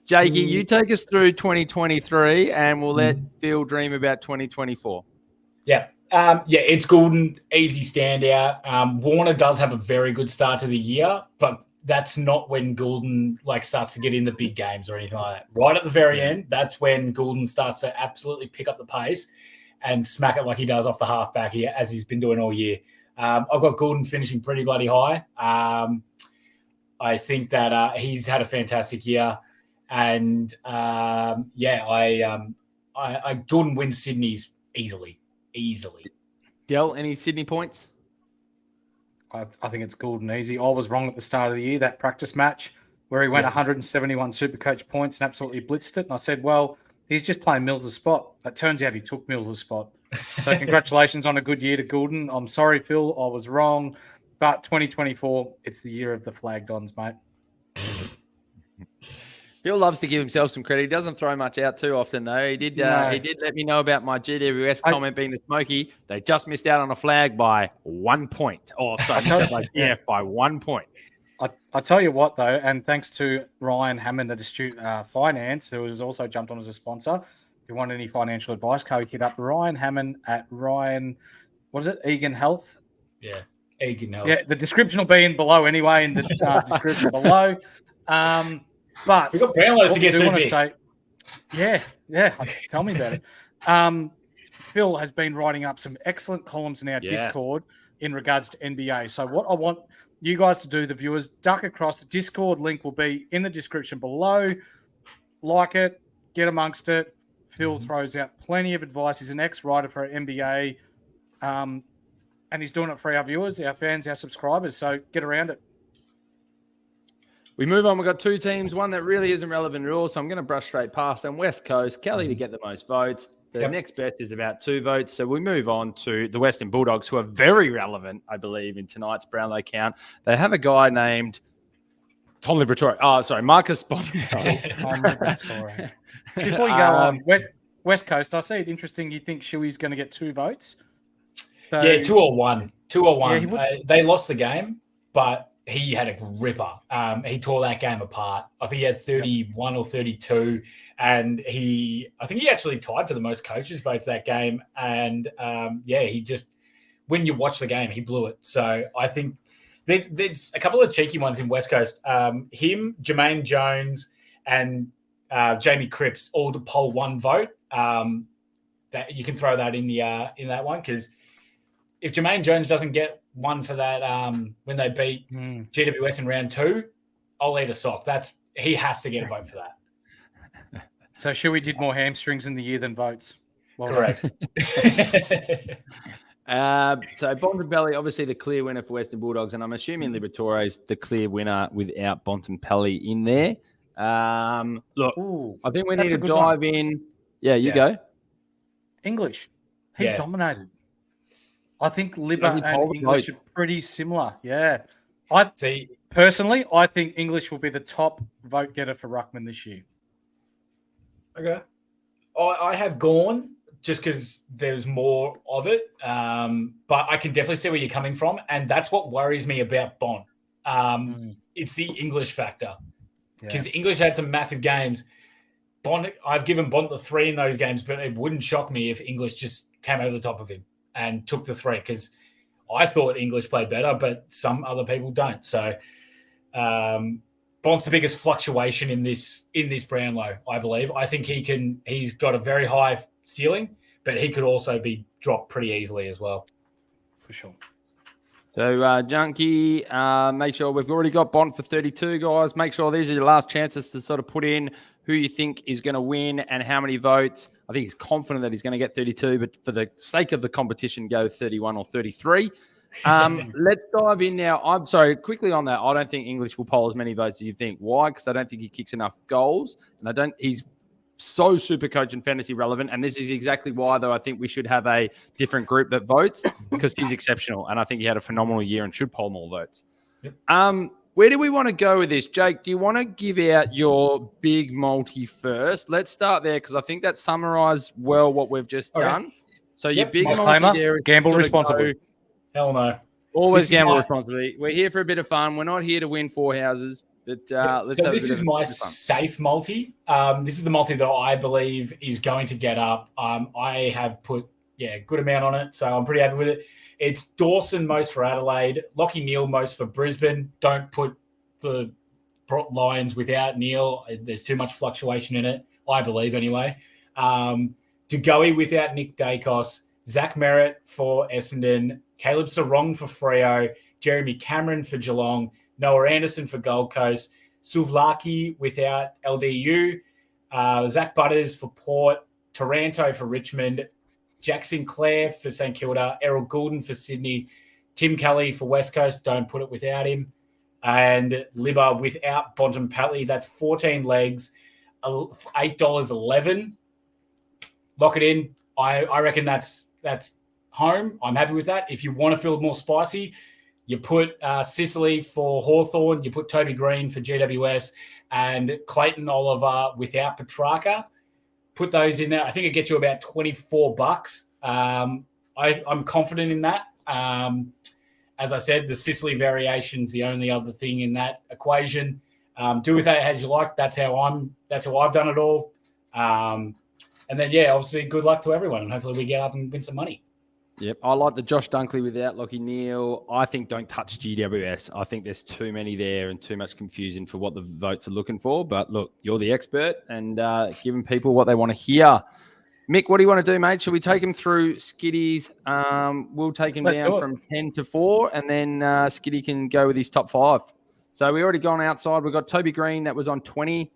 Jakey, you take us through 2023 and we'll let Phil dream about 2024. Yeah. It's Goulden, easy standout. Warner does have a very good start to the year, but that's not when Goulden starts to get in the big games or anything like that. Right at the very end, that's when Goulden starts to absolutely pick up the pace and smack it like he does off the halfback here, as he's been doing all year. I've got Goulden finishing pretty bloody high. I think that he's had a fantastic year, and Goulden wins Sydney's easily. Del, any Sydney points? I think it's Goulden easy. I was wrong at the start of the year, that practice match where he went 171 Supercoach points and absolutely blitzed it. And I said, well, he's just playing Mills' spot. It turns out he took Mills' spot. So congratulations on a good year to Goulden. I'm sorry, Phil, I was wrong. But 2024, it's the year of the flag dons, mate. Phil loves to give himself some credit. He doesn't throw much out too often, though. He did let me know about my GWS comment being the Smoky. They just missed out on a flag by 1 point. Oh, sorry, by 1 point. I tell you what, though, and thanks to Ryan Hammond at Astute Finance, who has also jumped on as a sponsor. If you want any financial advice, go hit up Ryan Hammond at Egan Health? Yeah, Egan Health. Yeah, the description will be in below anyway, in the description below. But we've got Brownlows to get to. Tell me about it. Phil has been writing up some excellent columns in our Discord in regards to NBA. So what I want you guys to do, the viewers, duck across. The Discord link will be in the description below. Like it, get amongst it. Phil throws out plenty of advice. He's an ex-writer for NBA, and he's doing it for our viewers, our fans, our subscribers. So get around it. We move on. We've got 2 teams, one that really isn't relevant at all, so I'm going to brush straight past them. West Coast, Kelly to get the most votes. The next best is about 2 votes. So we move on to the Western Bulldogs, who are very relevant, I believe, in tonight's Brownlow count. They have a guy named Tom Liberatore. Oh, sorry, Marcus Bonner. Before you go on, West Coast, I see it interesting. You think Shuey's going to get 2 votes? So, 2 or 1. 2 or 1. Yeah, they lost the game, but he had a ripper. He tore that game apart. I think he had 31 or 32, and I think he actually tied for the most coaches votes that game. And he just, when you watch the game, he blew it. So I think there's a couple of cheeky ones in West Coast. Him, Jermaine Jones, and Jamie Cripps all to poll 1 vote. That you can throw that in the in that one because if Jermaine Jones doesn't get one for that when they beat GWS in round 2, I'll eat a sock. He has to get a vote for that. So Shuey did more hamstrings in the year than votes. Well Correct. So Bontempelli, obviously the clear winner for Western Bulldogs, and I'm assuming Liberatore's the clear winner without Bontempelli in there. Look, I think we need to dive in. Yeah, you go. English. He dominated. I think Libba and English are pretty similar. Yeah. I think English will be the top vote getter for Ruckman this year. Okay. I have gone just because there's more of it. But I can definitely see where you're coming from. And that's what worries me about Bont. It's the English factor. Because English had some massive games. I've given Bont the 3 in those games, but it wouldn't shock me if English just came over the top of him and took the 3, because I thought English played better, but some other people don't. So Bont's the biggest fluctuation in this Brownlow, I believe. I think he's got a very high ceiling, but he could also be dropped pretty easily as well. For sure. So, Junkie, make sure we've already got Bont for 32, guys. Make sure these are your last chances to sort of put in who you think is going to win and how many votes. I think he's confident that he's going to get 32, but for the sake of the competition, go 31 or 33. Let's dive in now. I'm sorry, quickly on that. I don't think English will poll as many votes as you think. Why? Because I don't think he kicks enough goals, and he's so super coach and fantasy relevant. And this is exactly why, though, I think we should have a different group that votes, because he's exceptional. And I think he had a phenomenal year and should poll more votes. Yep. Where do we want to go with this? Jake, do you want to give out your big multi first? Let's start there, because I think that summarized well what we've just done. So your big multi there is gamble responsibly. Hell no. Always gamble responsibly. We're here for a bit of fun. We're not here to win 4 houses. But let's have this is my safe multi. This is the multi that I believe is going to get up. I have put a good amount on it, so I'm pretty happy with it. It's Dawson most for Adelaide, Lockie Neal most for Brisbane. Don't put the Lions without Neal. There's too much fluctuation in it, I believe anyway. Dugowie without Nick Dacos, Zach Merritt for Essendon, Caleb Sarong for Freo, Jeremy Cameron for Geelong, Noah Anderson for Gold Coast, Suvlaki without LDU, Zach Butters for Port, Taranto for Richmond, Jack Sinclair for St Kilda, Errol Goulden for Sydney, Tim Kelly for West Coast, don't put it without him, and Libba without Bontempelli. That's 14 legs, $8.11. Lock it in. I reckon that's home. I'm happy with that. If you want to feel more spicy, you put Sicily for Hawthorn, you put Toby Green for GWS, and Clayton Oliver without Petrarca. Put those in there. I think it gets you about $24. I'm confident in that. As I said, the Sicily variation's the only other thing in that equation. Do with that as you like. That's how I've done it all. And then obviously good luck to everyone, and hopefully we get up and win some money. Yep, I like the Josh Dunkley without Lockie Neal. I think don't touch GWS. I think there's too many there and too much confusion for what the votes are looking for. But look, you're the expert and giving people what they want to hear. Mick, what do you want to do, mate? Should we take him through Skiddy's? We'll take him down from 10 to 4, and then Skiddy can go with his top 5. So we already gone outside. We've got Toby Green that was on 20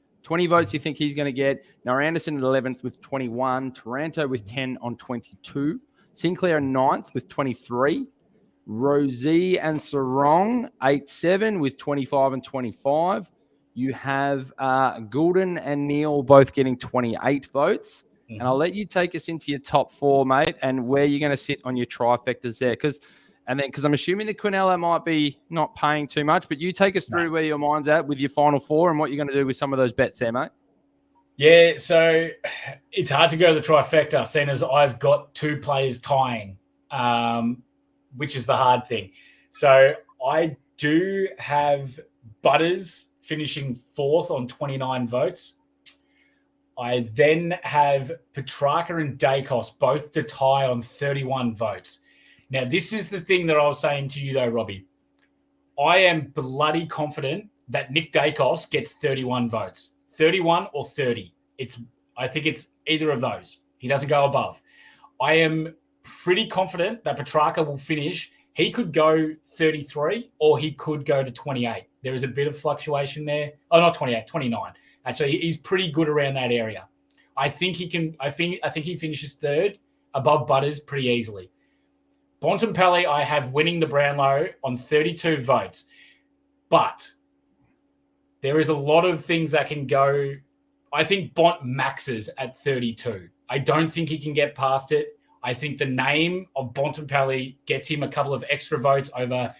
votes you think he's going to get. Noah Anderson at 11th with 21. Taranto with 10 on 22. Sinclair 9th with 23. Rosie and Sarong 8-7 with 25 and 25. You have Goulden and Neal both getting 28 votes. Mm-hmm. And I'll let you take us into your top 4, mate, and where you're going to sit on your trifectas there. Because I'm assuming the Quinella might be not paying too much, but you take us through where your mind's at with your final 4 and what you're going to do with some of those bets there, mate. Yeah, so it's hard to go the trifecta, seeing as I've got 2 players tying, which is the hard thing. So I do have Butters finishing 4th on 29 votes. I then have Petrarca and Dacos both to tie on 31 votes. Now, this is the thing that I was saying to you, though, Robbie. I am bloody confident that Nick Dacos gets 31 votes. 31 or 30. I think it's either of those. He doesn't go above. I am pretty confident that Petrarca will finish. He could go 33 or he could go to 28. There is a bit of fluctuation there. Oh, not 28, 29. Actually, he's pretty good around that area. I think he can. I think he finishes third above Butters pretty easily. Bontempelli, I have winning the Brownlow on 32 votes. But there is a lot of things that can go. I think Bont maxes at 32. I don't think he can get past it. I think the name of Bontempelli gets him a couple of extra votes over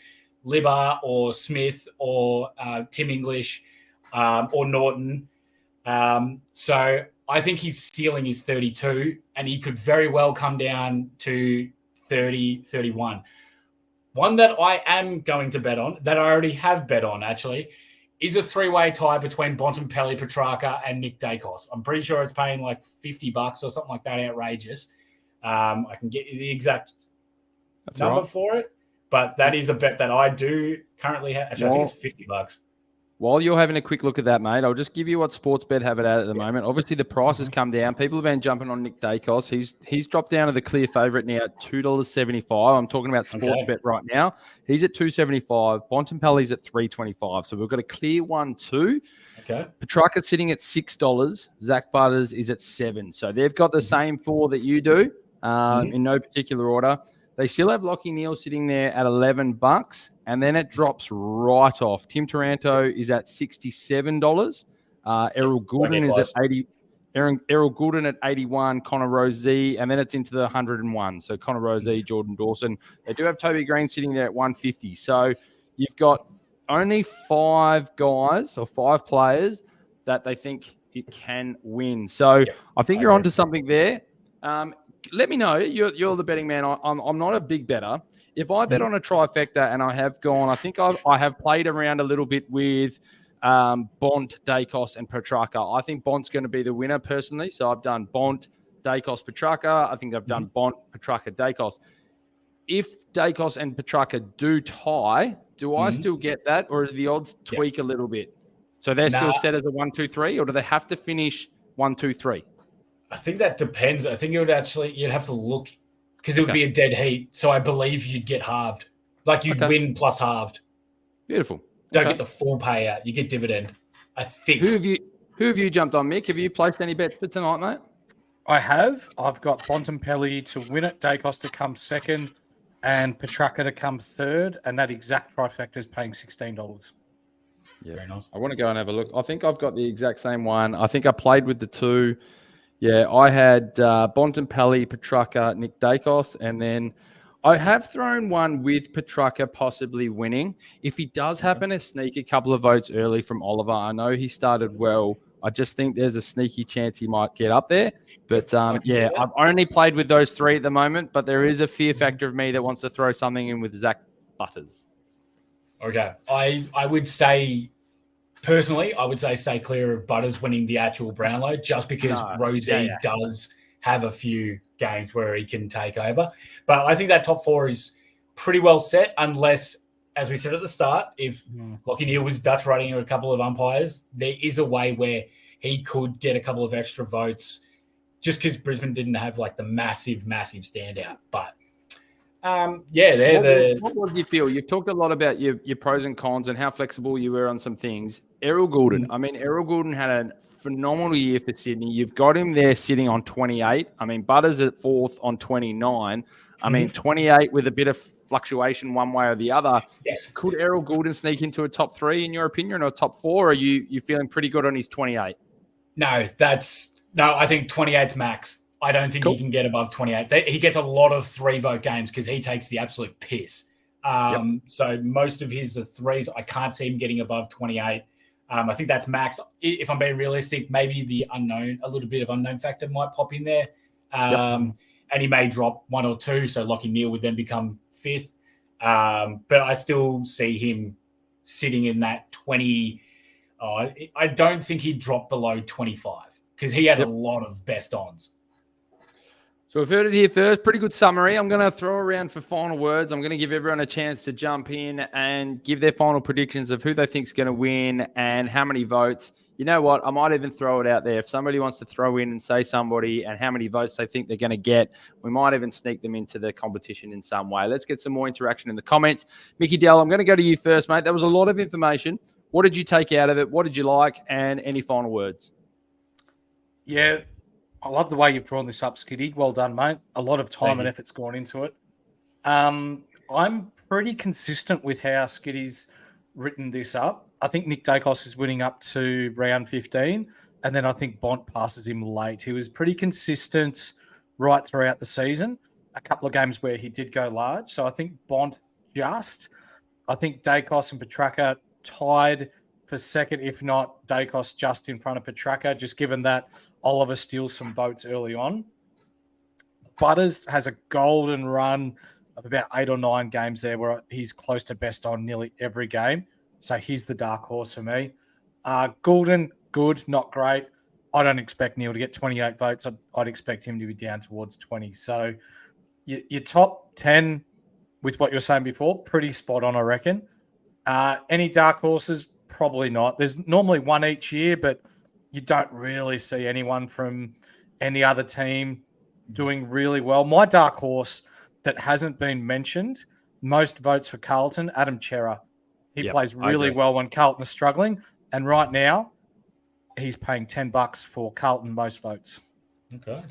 Libba or Smith or Tim English or Norton. So I think his ceiling is 32, and he could very well come down to 30, 31. One that I am going to bet on, that I already have bet on actually, is a three-way tie between Bontempelli, Petrarca, and Nick Dacos. I'm pretty sure it's paying like $50 or something like that, outrageous. I can get you the exact number for it, but that is a bet that I do currently have. Actually, I think it's $50. While you're having a quick look at that, mate, I'll just give you what Sportsbet have it at the moment. Obviously, the price has come down. People have been jumping on Nick Dacos. He's dropped down to the clear favourite now at $2.75. I'm talking about Sportsbet right now. He's at $2.75. Bontempelli's at $3.25. So we've got a clear 1-2. Okay. Petrarca's sitting at $6. Zach Butters is at $7. So they've got the same four that you do in no particular order. They still have Lockie Neal sitting there at $11, and then it drops right off. Tim Taranto is at $67. Errol Goulden is at 80. Errol Goulden at 81. Connor Rozee, and then it's into the 101. So Connor Rozee, Jordan Dawson. They do have Toby Green sitting there at 150. So you've got only 5 guys or 5 players that they think it can win. So I think you're onto something there. Let me know. You're the betting man. I'm not a big bettor. If I bet on a trifecta, and I have gone, I think I have played around a little bit with Bont, Dacos, and Petrarca. I think Bont's going to be the winner personally. So I've done Bont, Dacos, Petrarca. I think I've done Bont, Petrarca, Dacos. If Dacos and Petrarca do tie, do I still get that, or do the odds tweak a little bit? So they're still set as a 1-2-3, or do they have to finish 1-2-3? I think that depends. I think you'd have to look, because it would be a dead heat. So I believe you'd get halved. Like you'd win plus halved. Beautiful. Don't get the full payout. You get dividend. I think. Who have you jumped on, Mick? Have you placed any bets for tonight, mate? I have. I've got Bontempelli to win it, Dacos to come second, and Petrarca to come third. And that exact trifecta is paying $16. Yeah, very nice. I want to go and have a look. I think I've got the exact same one. I think I played with the two. Yeah, I had Bontempelli, Petrarca, Nick Dacos, and then I have thrown one with Petrarca possibly winning. If he does happen to sneak a couple of votes early from Oliver, I know he started well. I just think there's a sneaky chance he might get up there. But, I've only played with those 3 at the moment, but there is a fear factor of me that wants to throw something in with Zach Butters. Okay. I would say... Personally, I would say stay clear of Butters winning the actual Brownlow, just because Rozee does have a few games where he can take over. But I think that top 4 is pretty well set, unless, as we said at the start, if Lockie Neal was Dutch riding a couple of umpires, there is a way where he could get a couple of extra votes, just because Brisbane didn't have like the massive standout. But what do you feel? You've talked a lot about your pros and cons and how flexible you were on some things. Errol Goulden. I mean, Errol Goulden had a phenomenal year for Sydney. You've got him there sitting on 28. I mean, Butters at 4th on 29. I mean, 28 with a bit of fluctuation one way or the other. Yeah. Could Errol Goulden sneak into a top 3 in your opinion, or top 4? Or are you feeling pretty good on his 28? No, I think 28's max. I don't think he can get above 28. He gets a lot of 3-vote games because he takes the absolute piss. So most of his are 3s. I can't see him getting above 28. I think that's max. If I'm being realistic, maybe a little bit of unknown factor might pop in there. And he may drop 1 or 2. So Lockie Neal would then become 5th. But I still see him sitting in that 20. I don't think he'd drop below 25 because he had a lot of best ons. So we've heard it here first. Pretty good summary. I'm going to throw around for final words. I'm going to give everyone a chance to jump in and give their final predictions of who they think is going to win and how many votes. You know what? I might even throw it out there. If somebody wants to throw in and say somebody and how many votes they think they're going to get, we might even sneak them into the competition in some way. Let's get some more interaction in the comments. Mickey Dell, I'm going to go to you first, mate. That was a lot of information. What did you take out of it? What did you like? And any final words? Yeah, I love the way you've drawn this up, Skiddy. Well done, mate. A lot of time and effort's gone into it. I'm pretty consistent with how Skiddy's written this up. I think Nick Dacos is winning up to round 15, and then I think Bont passes him late. He was pretty consistent right throughout the season. A couple of games where he did go large. So I think Bont I think Dacos and Petrarca tied for second, if not Dacos just in front of Petrarca, just given that Oliver steals some votes early on. Butters has a golden run of about 8 or 9 games there where he's close to best on nearly every game. So he's the dark horse for me. Goulden, good, not great. I don't expect Neil to get 28 votes. I'd expect him to be down towards 20. So your top 10, with what you were saying before, pretty spot on, I reckon. Any dark horses? Probably not. There's normally one each year, but you don't really see anyone from any other team doing really well. My dark horse that hasn't been mentioned, most votes for Carlton, Adam Chera. He plays really well when Carlton is struggling. And right now, he's paying $10 for Carlton most votes. Okay.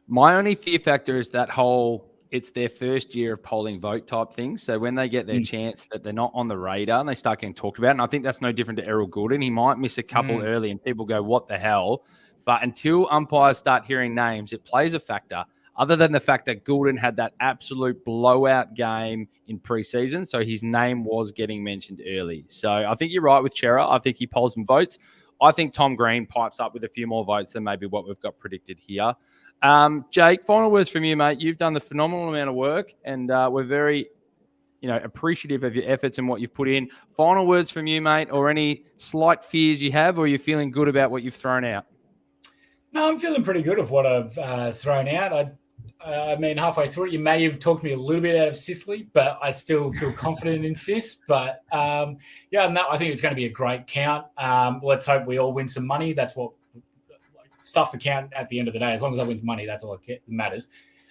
My only fear factor is that whole it's their first year of polling vote type thing. So when they get their chance that they're not on the radar and they start getting talked about, and I think that's no different to Errol Goulden. He might miss a couple early and people go, what the hell? But until umpires start hearing names, it plays a factor. Other than the fact that Goulden had that absolute blowout game in preseason, so his name was getting mentioned early. So I think you're right with Chera. I think he polls some votes. I think Tom Green pipes up with a few more votes than maybe what we've got predicted here. Jake, final words from you, mate. You've done the phenomenal amount of work, and we're very, appreciative of your efforts and what you've put in. Final words from you, mate, or any slight fears you have, or you're feeling good about what you've thrown out? No, I'm feeling pretty good of what I've thrown out. I mean, halfway through it, you may have talked me a little bit out of Sicily, but I still feel confident in Sis. But I think it's going to be a great count. Let's hope we all win some money. That's what stuff the count at the end of the day. As long as I win money, that's all that matters.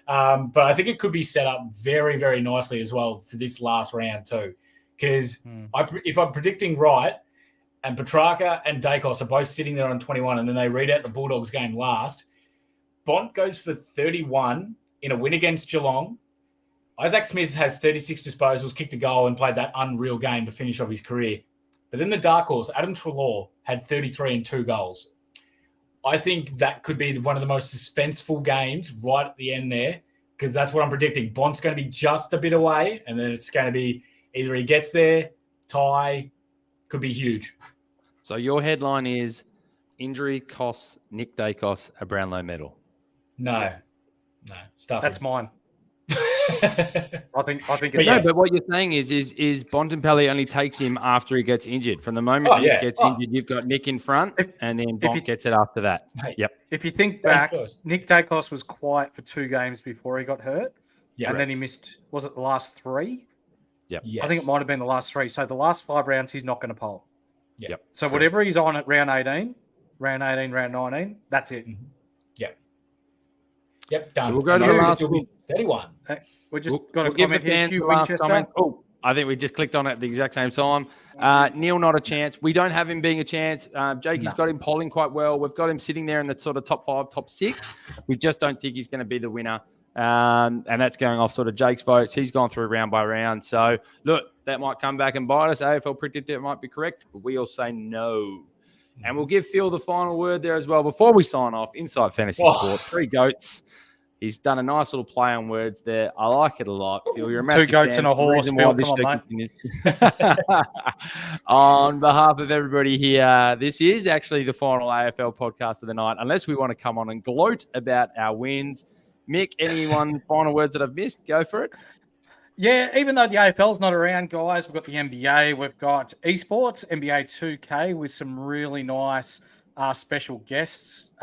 But I think it could be set up very, very nicely as well for this last round too. Because if I'm predicting right, and Petrarca and Dacos are both sitting there on 21, and then they read out the Bulldogs game last, Bont goes for 31 in a win against Geelong. Isaac Smith has 36 disposals, kicked a goal, and played that unreal game to finish off his career. But then the dark horse, Adam Treloar, had 33 and 2 goals. I think that could be one of the most suspenseful games right at the end there, because that's what I'm predicting. Bont's going to be just a bit away, and then it's going to be either he gets there, tie, could be huge. So your headline is injury costs Nick Dacos a Brownlow medal. No, stuff. That's mine. I think it's but what you're saying is Bontempelli only takes him after he gets injured. From the moment he gets injured, you've got Nick in front, and then Bont gets it after that. Yep. If you think back, Nick Dacos was quiet for 2 games before he got hurt, and then he missed. Was it the last 3? Yep. Yes. I think it might have been the last 3. So the last 5 rounds, he's not going to poll. Yep. So whatever he's on at round 18, round 19, that's it. Mm-hmm. Yep, done. So we'll go to the last 31. We just got a comment here. Hugh Winchester. Oh, I think we just clicked on it at the exact same time. Neil, not a chance. We don't have him being a chance. Jakey's got him polling quite well. We've got him sitting there in the sort of top 5, top 6. We just don't think he's going to be the winner. And that's going off sort of Jake's votes. He's gone through round by round. So, look, that might come back and bite us. AFL predicted it might be correct, but we all say no. And we'll give Phil the final word there as well before we sign off. Inside Fantasy Sport, 3 goats. He's done a nice little play on words there. I like it a lot. Phil, you're a massive 2 goats fan. and a horse. Phil, come on, mate. On behalf of everybody here, this is actually the final AFL podcast of the night, unless we want to come on and gloat about our wins. Mick, anyone final words that I've missed? Go for it. Yeah, even though the AFL's not around, guys, we've got the NBA, we've got esports, NBA 2K with some really nice special guests.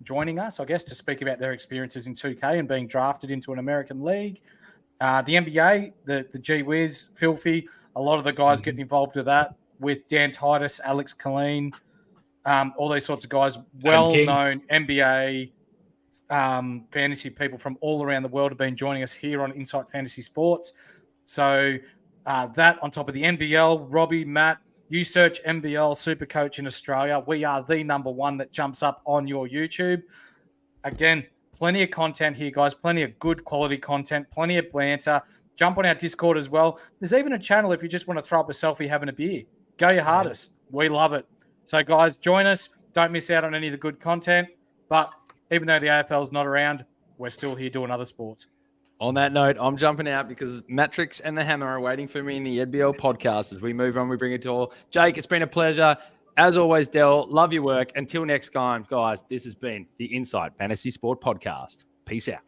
joining us, I guess, to speak about their experiences in 2K and being drafted into an American league. The NBA, the G Wiz, Filthy, a lot of the guys getting involved with that, with Dan Titus, Alex Colleen, all these sorts of guys, well-known NBA fantasy people from all around the world have been joining us here on Insight Fantasy Sports. So that on top of the NBL, Robbie, Matt, you search NBL Supercoach in Australia. We are the number one that jumps up on your YouTube. Again, plenty of content here, guys. Plenty of good quality content. Plenty of banter. Jump on our Discord as well. There's even a channel if you just want to throw up a selfie having a beer. Go your hardest. We love it. So, guys, join us. Don't miss out on any of the good content. But even though the AFL is not around, we're still here doing other sports. On that note, I'm jumping out because Matrix and the Hammer are waiting for me in the NBL podcast. As we move on, we bring it to all. Jake, it's been a pleasure. As always, Del, love your work. Until next time, guys, this has been the Insight Fantasy Sport Podcast. Peace out.